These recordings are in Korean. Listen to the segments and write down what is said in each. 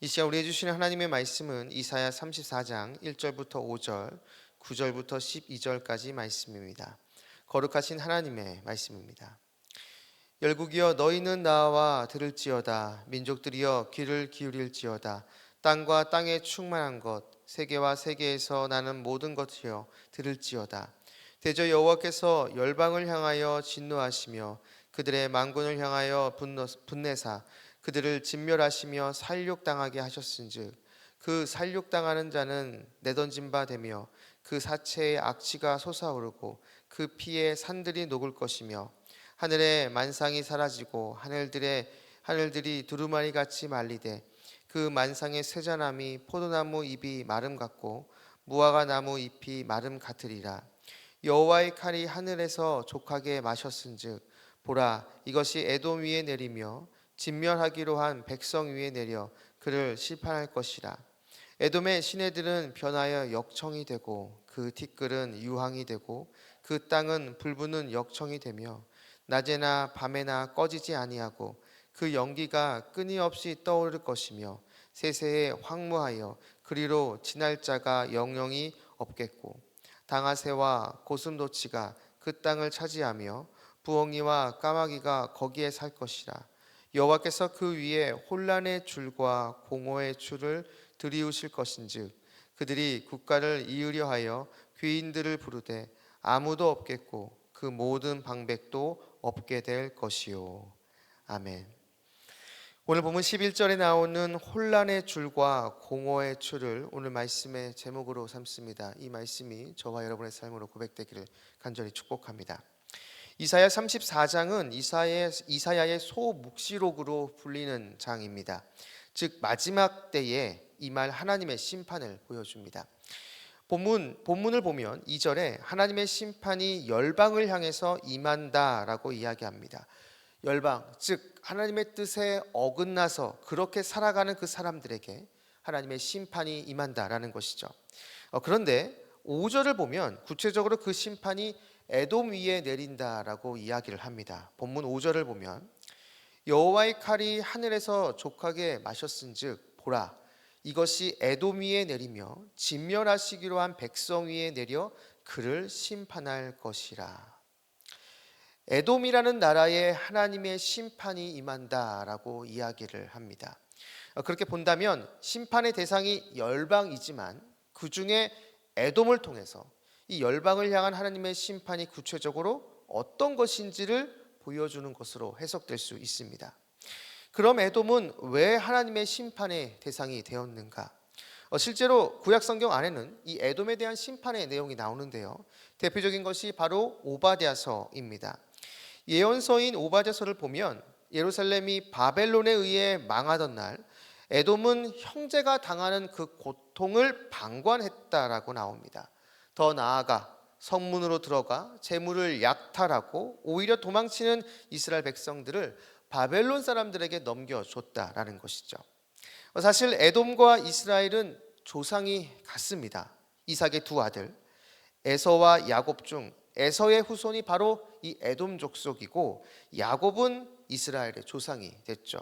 이 시간 우리에게 주시는 하나님의 말씀은 이사야 34장 1절부터 5절, 9절부터 12절까지 말씀입니다. 거룩하신 하나님의 말씀입니다. 열국이여 너희는 나와 들을지어다. 민족들이여 귀를 기울일지어다. 땅과 땅에 충만한 것, 세계와 세계에서 나는 모든 것이여 들을지어다. 대저 여호와께서 열방을 향하여 진노하시며 그들의 만군을 향하여 분내사 그들을 진멸하시며 살육당하게 하셨은즉 그 살육당하는 자는 내던진 바 되며 그 사체의 악취가 솟아오르고 그 피에 산들이 녹을 것이며 하늘의 만상이 사라지고 하늘들이 두루마리 같이 말리되 그 만상의 쇠자나무 포도나무 잎이 마름 같고 무화과 나무 잎이 마름 같으리라. 여호와의 칼이 하늘에서 족하게 마셨은즉 보라 이것이 에돔 위에 내리며 진멸하기로 한 백성 위에 내려 그를 심판할 것이라. 에돔의 시내들은 변하여 역청이 되고 그 티끌은 유황이 되고 그 땅은 불부는 역청이 되며 낮에나 밤에나 꺼지지 아니하고 그 연기가 끊임없이 떠오를 것이며 세세에 황무하여 그리로 지날 자가 영영이 없겠고 당아새와 고슴도치가 그 땅을 차지하며 부엉이와 까마귀가 거기에 살 것이라. 여호와께서 그 위에 혼란의 줄과 공허의 줄을 들이우실 것인즉 그들이 국가를 이으려 하여 귀인들을 부르되 아무도 없겠고 그 모든 방백도 없게 될 것이요. 아멘. 오늘 본문 11절에 나오는 혼란의 줄과 공허의 줄을 오늘 말씀의 제목으로 삼습니다. 이 말씀이 저와 여러분의 삶으로 고백되기를 간절히 축복합니다. 이사야 34장은 이사야의 소묵시록으로 불리는 장입니다. 즉 마지막 때에 임할 하나님의 심판을 보여줍니다. 본문을 보면 2절에 하나님의 심판이 열방을 향해서 임한다라고 이야기합니다. 열방, 즉 하나님의 뜻에 어긋나서 그렇게 살아가는 그 사람들에게 하나님의 심판이 임한다라는 것이죠. 그런데 5절을 보면 구체적으로 그 심판이 에돔 위에 내린다라고 이야기를 합니다. 본문 5절을 보면 여호와의 칼이 하늘에서 족하게 마셨은즉 보라 이것이 에돔 위에 내리며 진멸하시기로 한 백성 위에 내려 그를 심판할 것이라. 에돔이라는 나라에 하나님의 심판이 임한다라고 이야기를 합니다. 그렇게 본다면 심판의 대상이 열방이지만 그 중에 에돔을 통해서 이 열방을 향한 하나님의 심판이 구체적으로 어떤 것인지를 보여주는 것으로 해석될 수 있습니다. 그럼 에돔은 왜 하나님의 심판의 대상이 되었는가? 실제로 구약 성경 안에는 이 에돔에 대한 심판의 내용이 나오는데요. 대표적인 것이 바로 오바댜서입니다. 예언서인 오바댜서를 보면 예루살렘이 바벨론에 의해 망하던 날 에돔은 형제가 당하는 그 고통을 방관했다라고 나옵니다. 더 나아가 성문으로 들어가 재물을 약탈하고 오히려 도망치는 이스라엘 백성들을 바벨론 사람들에게 넘겨줬다라는 것이죠. 사실 에돔과 이스라엘은 조상이 같습니다. 이삭의 두 아들 에서와 야곱 중 에서의 후손이 바로 이 에돔 족속이고 야곱은 이스라엘의 조상이 됐죠.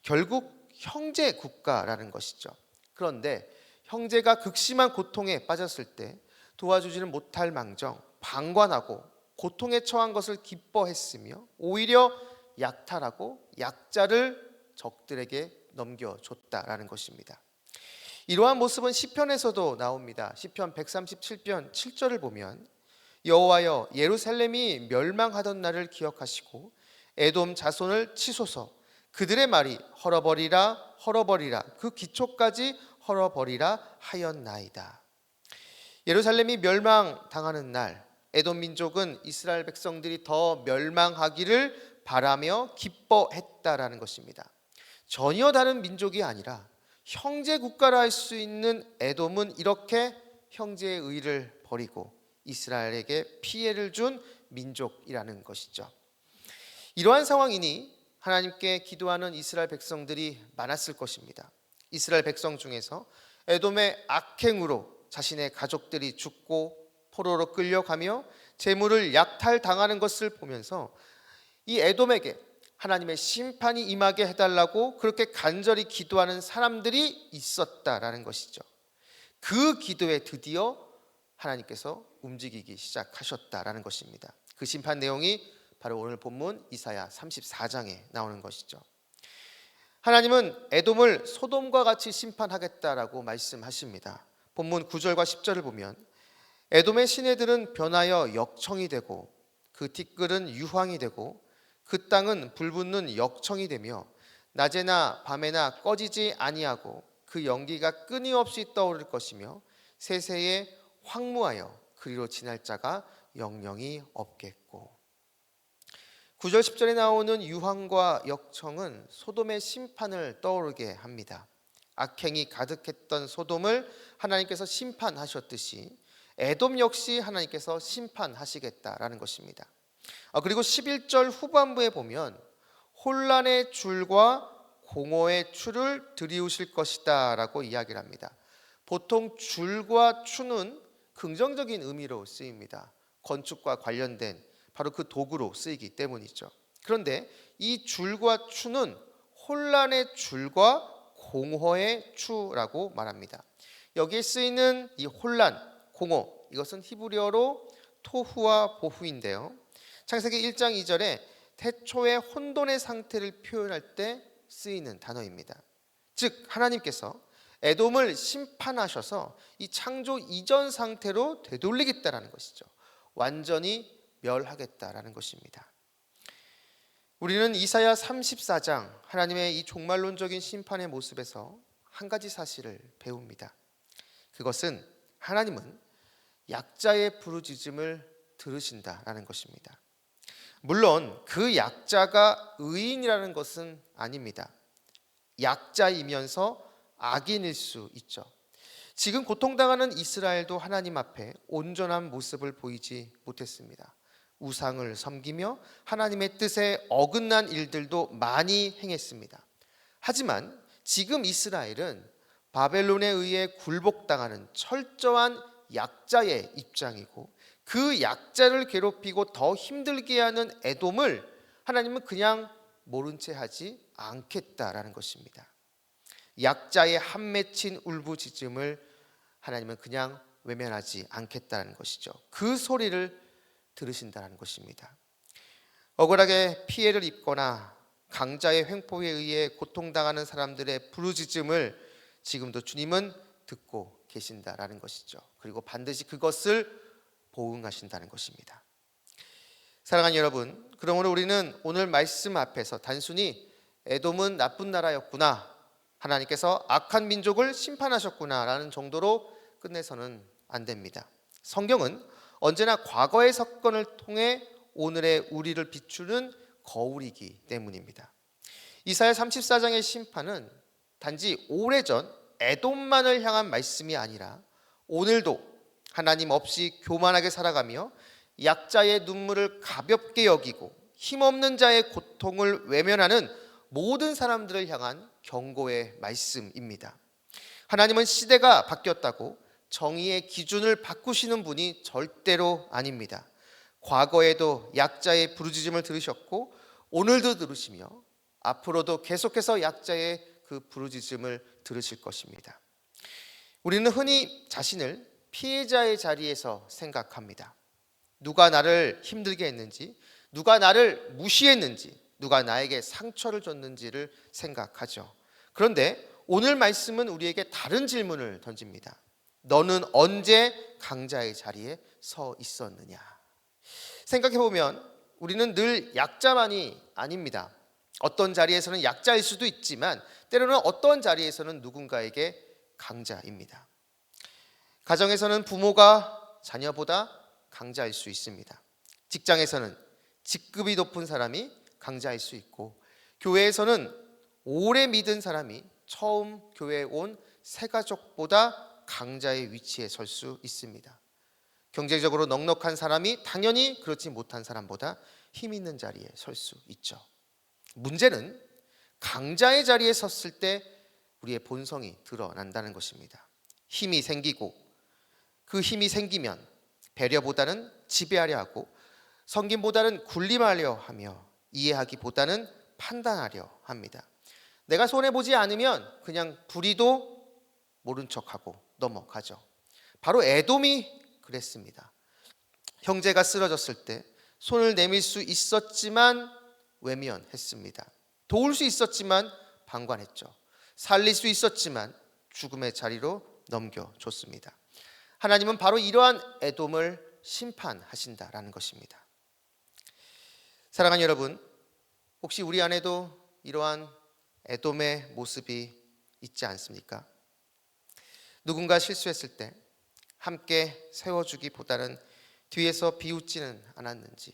결국 형제 국가라는 것이죠. 그런데 형제가 극심한 고통에 빠졌을 때 도와주지는 못할 망정 방관하고 고통에 처한 것을 기뻐했으며 오히려 약탈하고 약자를 적들에게 넘겨줬다라는 것입니다. 이러한 모습은 시편에서도 나옵니다. 시편 137편 7절을 보면 여호와여 예루살렘이 멸망하던 날을 기억하시고 에돔 자손을 치소서 그들의 말이 헐어버리라 헐어버리라 그 기초까지 헐어버리라 하였나이다. 예루살렘이 멸망당하는 날 에돔 민족은 이스라엘 백성들이 더 멸망하기를 바라며 기뻐했다라는 것입니다. 전혀 다른 민족이 아니라 형제 국가라 할 수 있는 에돔은 이렇게 형제의 의를 버리고 이스라엘에게 피해를 준 민족이라는 것이죠. 이러한 상황이니 하나님께 기도하는 이스라엘 백성들이 많았을 것입니다. 이스라엘 백성 중에서 에돔의 악행으로 자신의 가족들이 죽고 포로로 끌려가며 재물을 약탈당하는 것을 보면서 이 에돔에게 하나님의 심판이 임하게 해달라고 그렇게 간절히 기도하는 사람들이 있었다라는 것이죠. 그 기도에 드디어 하나님께서 움직이기 시작하셨다라는 것입니다. 그 심판 내용이 바로 오늘 본문 이사야 34장에 나오는 것이죠. 하나님은 에돔을 소돔과 같이 심판하겠다라고 말씀하십니다. 본문 9절과 10절을 보면 에돔의 시내들은 변하여 역청이 되고 그 티끌은 유황이 되고 그 땅은 불붙는 역청이 되며 낮에나 밤에나 꺼지지 아니하고 그 연기가 끊임없이 떠오를 것이며 세세에 황무하여 그리로 지날 자가 영영이 없겠고. 9절 10절에 나오는 유황과 역청은 소돔의 심판을 떠오르게 합니다. 악행이 가득했던 소돔을 하나님께서 심판하셨듯이 에돔 역시 하나님께서 심판하시겠다라는 것입니다. 그리고 11절 후반부에 보면 혼란의 줄과 공허의 추를 들이우실 것이다 라고 이야기를 합니다. 보통 줄과 추는 긍정적인 의미로 쓰입니다. 건축과 관련된 바로 그 도구로 쓰이기 때문이죠. 그런데 이 줄과 추는 혼란의 줄과 공허의 추라고 말합니다. 여기에 쓰이는 이 혼란, 공허, 이것은 히브리어로 토후와 보후인데요. 창세기 1장 2절에 태초의 혼돈의 상태를 표현할 때 쓰이는 단어입니다. 즉 하나님께서 에돔을 심판하셔서 이 창조 이전 상태로 되돌리겠다라는 것이죠. 완전히 멸하겠다라는 것입니다. 우리는 이사야 34장 하나님의 이 종말론적인 심판의 모습에서 한 가지 사실을 배웁니다. 그것은 하나님은 약자의 부르짖음을 들으신다라는 것입니다. 물론 그 약자가 의인이라는 것은 아닙니다. 약자이면서 악인일 수 있죠. 지금 고통당하는 이스라엘도 하나님 앞에 온전한 모습을 보이지 못했습니다. 우상을 섬기며 하나님의 뜻에 어긋난 일들도 많이 행했습니다. 하지만 지금 이스라엘은 바벨론에 의해 굴복당하는 철저한 약자의 입장이고 그 약자를 괴롭히고 더 힘들게 하는 에돔을 하나님은 그냥 모른 채 하지 않겠다라는 것입니다. 약자의 한 맺힌 울부짖음을 하나님은 그냥 외면하지 않겠다는 것이죠. 그 소리를 들으신다는 것입니다. 억울하게 피해를 입거나 강자의 횡포에 의해 고통당하는 사람들의 부르짖음을 지금도 주님은 듣고 계신다라는 것이죠. 그리고 반드시 그것을 보응하신다는 것입니다. 사랑하는 여러분, 그러므로 우리는 오늘 말씀 앞에서 단순히 에돔은 나쁜 나라였구나, 하나님께서 악한 민족을 심판하셨구나 라는 정도로 끝내서는 안 됩니다. 성경은 언제나 과거의 사건을 통해 오늘의 우리를 비추는 거울이기 때문입니다. 이사야 34장의 심판은 단지 오래전 에돔만을 향한 말씀이 아니라 오늘도 하나님 없이 교만하게 살아가며 약자의 눈물을 가볍게 여기고 힘없는 자의 고통을 외면하는 모든 사람들을 향한 경고의 말씀입니다. 하나님은 시대가 바뀌었다고 정의의 기준을 바꾸시는 분이 절대로 아닙니다. 과거에도 약자의 부르짖음을 들으셨고 오늘도 들으시며 앞으로도 계속해서 약자의 그 부르짖음을 들으실 것입니다. 우리는 흔히 자신을 피해자의 자리에서 생각합니다. 누가 나를 힘들게 했는지, 누가 나를 무시했는지, 누가 나에게 상처를 줬는지를 생각하죠. 그런데 오늘 말씀은 우리에게 다른 질문을 던집니다. 너는 언제 강자의 자리에 서 있었느냐? 생각해보면 우리는 늘 약자만이 아닙니다. 어떤 자리에서는 약자일 수도 있지만 때로는 어떤 자리에서는 누군가에게 강자입니다. 가정에서는 부모가 자녀보다 강자일 수 있습니다. 직장에서는 직급이 높은 사람이 강자일 수 있고, 교회에서는 오래 믿은 사람이 처음 교회에 온 새가족보다 강자의 위치에 설 수 있습니다. 경제적으로 넉넉한 사람이 당연히 그렇지 못한 사람보다 힘 있는 자리에 설 수 있죠. 문제는 강자의 자리에 섰을 때 우리의 본성이 드러난다는 것입니다. 힘이 생기고 그 힘이 생기면 배려보다는 지배하려 하고 섬김보다는 군림하려 하며 이해하기보다는 판단하려 합니다. 내가 손해보지 않으면 그냥 불의도 모른 척하고 넘어가죠. 바로 에돔이 그랬습니다. 형제가 쓰러졌을 때 손을 내밀 수 있었지만 외면했습니다. 도울 수 있었지만 방관했죠. 살릴 수 있었지만 죽음의 자리로 넘겨줬습니다. 하나님은 바로 이러한 에돔을 심판하신다라는 것입니다. 사랑하는 여러분, 혹시 우리 안에도 이러한 에돔의 모습이 있지 않습니까? 누군가 실수했을 때 함께 세워주기보다는 뒤에서 비웃지는 않았는지,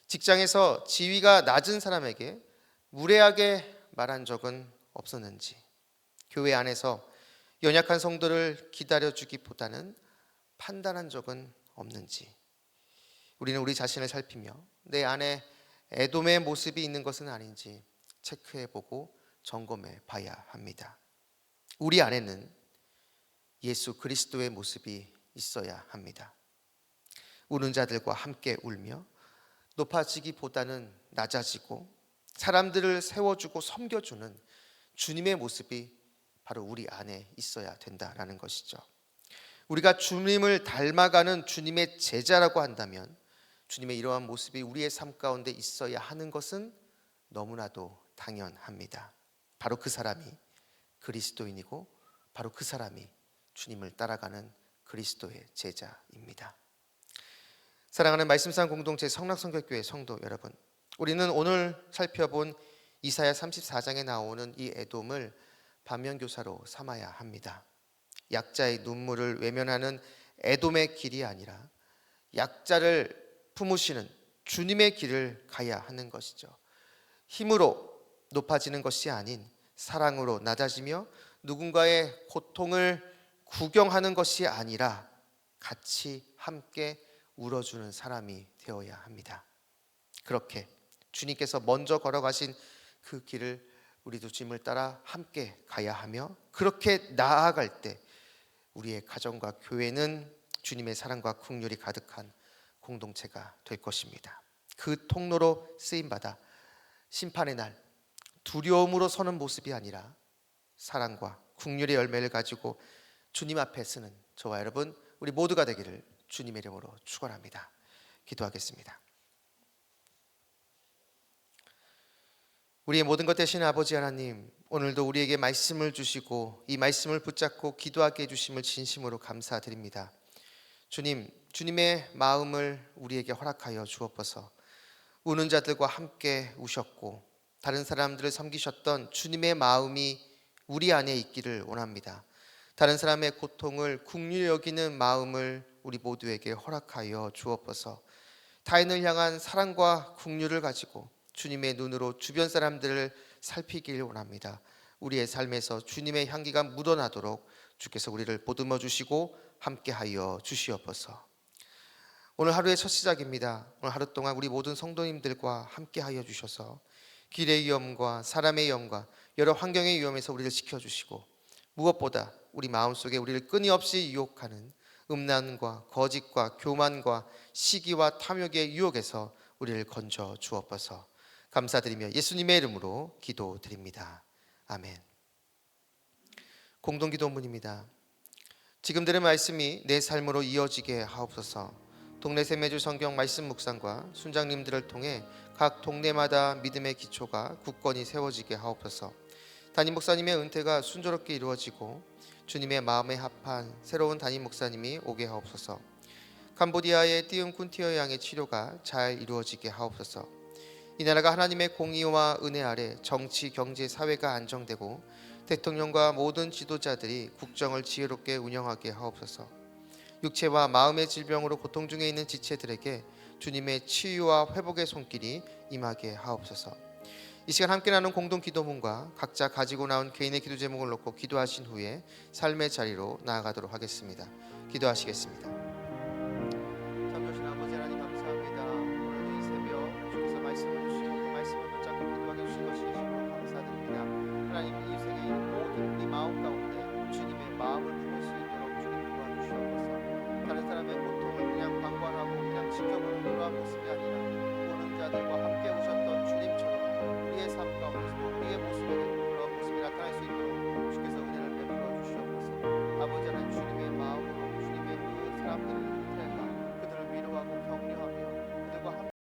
직장에서 지위가 낮은 사람에게 무례하게 말한 적은 없었는지, 교회 안에서 연약한 성도를 기다려주기보다는 판단한 적은 없는지, 우리는 우리 자신을 살피며 내 안에 에돔의 모습이 있는 것은 아닌지 체크해보고 점검해 봐야 합니다. 우리 안에는 예수 그리스도의 모습이 있어야 합니다. 우는 자들과 함께 울며 높아지기보다는 낮아지고 사람들을 세워주고 섬겨주는 주님의 모습이 바로 우리 안에 있어야 된다라는 것이죠. 우리가 주님을 닮아가는 주님의 제자라고 한다면 주님의 이러한 모습이 우리의 삶 가운데 있어야 하는 것은 너무나도 당연합니다. 바로 그 사람이 그리스도인이고 바로 그 사람이 주님을 따라가는 그리스도의 제자입니다. 사랑하는 말씀상 공동체 성락성결교회 성도 여러분, 우리는 오늘 살펴본 이사야 34장에 나오는 이 에돔을 반면교사로 삼아야 합니다. 약자의 눈물을 외면하는 에돔의 길이 아니라 약자를 품으시는 주님의 길을 가야 하는 것이죠. 힘으로 높아지는 것이 아닌 사랑으로 낮아지며 누군가의 고통을 구경하는 것이 아니라 같이 함께 울어주는 사람이 되어야 합니다. 그렇게 주님께서 먼저 걸어가신 그 길을 우리도 주님을 따라 함께 가야 하며, 그렇게 나아갈 때 우리의 가정과 교회는 주님의 사랑과 긍휼이 가득한 공동체가 될 것입니다. 그 통로로 쓰임받아 심판의 날 두려움으로 서는 모습이 아니라 사랑과 긍휼의 열매를 가지고 주님 앞에 서는 저와 여러분 우리 모두가 되기를 주님의 이름으로 축원합니다. 기도하겠습니다. 우리의 모든 것 되시는 아버지 하나님, 오늘도 우리에게 말씀을 주시고 이 말씀을 붙잡고 기도하게 해주심을 진심으로 감사드립니다. 주님, 주님의 마음을 우리에게 허락하여 주옵소서. 우는 자들과 함께 우셨고 다른 사람들을 섬기셨던 주님의 마음이 우리 안에 있기를 원합니다. 다른 사람의 고통을 긍휼히 여기는 마음을 우리 모두에게 허락하여 주옵소서. 타인을 향한 사랑과 긍휼을 가지고 주님의 눈으로 주변 사람들을 살피길 원합니다. 우리의 삶에서 주님의 향기가 묻어나도록 주께서 우리를 보듬어 주시고 함께하여 주시옵소서. 오늘 하루의 첫 시작입니다. 오늘 하루 동안 우리 모든 성도님들과 함께하여 주셔서 길의 위험과 사람의 위험과 여러 환경의 위험에서 우리를 지켜주시고, 무엇보다 우리 마음속에 우리를 끊임없이 유혹하는 음란과 거짓과 교만과 시기와 탐욕의 유혹에서 우리를 건져 주옵소서. 감사드리며 예수님의 이름으로 기도드립니다. 아멘. 공동기도문입니다. 지금 들은 말씀이 내 삶으로 이어지게 하옵소서. 동네 샘매주 성경 말씀 묵상과 순장님들을 통해 각 동네마다 믿음의 기초가 굳건히 세워지게 하옵소서. 담임 목사님의 은퇴가 순조롭게 이루어지고 주님의 마음에 합한 새로운 담임 목사님이 오게 하옵소서. 캄보디아의 띄움 쿤티어 양의 치료가 잘 이루어지게 하옵소서. 이 나라가 하나님의 공의와 은혜 아래 정치, 경제, 사회가 안정되고 대통령과 모든 지도자들이 국정을 지혜롭게 운영하게 하옵소서. 육체와 마음의 질병으로 고통 중에 있는 지체들에게 주님의 치유와 회복의 손길이 임하게 하옵소서. 이 시간 함께 나눈 공동 기도문과 각자 가지고 나온 개인의 기도 제목을 놓고 기도하신 후에 삶의 자리로 나아가도록 하겠습니다. 기도하시겠습니다.